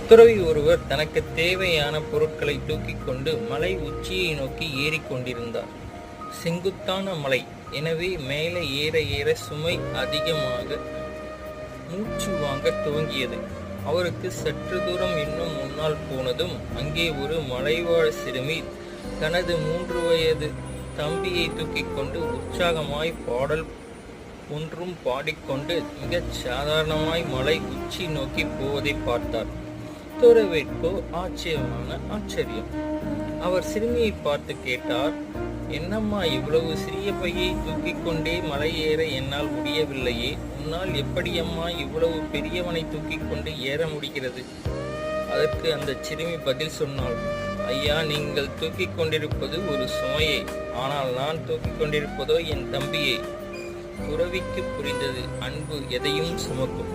துறவி ஒருவர் தனக்கு தேவையான பொருட்களை தூக்கிக் கொண்டு மலை உச்சியை நோக்கி ஏறிக்கொண்டிருந்தார். செங்குத்தான மலை, எனவே மேலே ஏற ஏற சுமை அதிகமாக மூச்சு வாங்க துவங்கியது. அவருக்கு சற்று தூரம் இன்னும் முன்னால் போனதும் அங்கே ஒரு மலைவாழ் சிறுமி தனது 3 வயது தம்பியை தூக்கிக் கொண்டு உற்சாகமாய் பாடல் ஒன்றும் பாடிக்கொண்டு மிகச் சாதாரணமாய் மலை உச்சி நோக்கி போவதை பார்த்தார். துறவிக்கோ ஆச்சரியம். அவர் சிறுமியை பார்த்து கேட்டார், என்னம்மா, இவ்வளவு சிறிய பையை தூக்கிக் கொண்டே மலை ஏற என்னால் முடியவில்லையே, உன்னால் எப்படியம்மா இவ்வளவு பெரியவனை தூக்கிக் கொண்டு ஏற முடிகிறது? அதற்கு அந்த சிறுமி பதில் சொன்னாள், ஐயா, நீங்கள் தூக்கிக் கொண்டிருப்பது ஒரு சுமையை, ஆனால் நான் தூக்கிக் கொண்டிருப்பதோ என் தம்பியை. துறவிக்கு புரிந்தது, அன்பு எதையும் சுமக்கும்.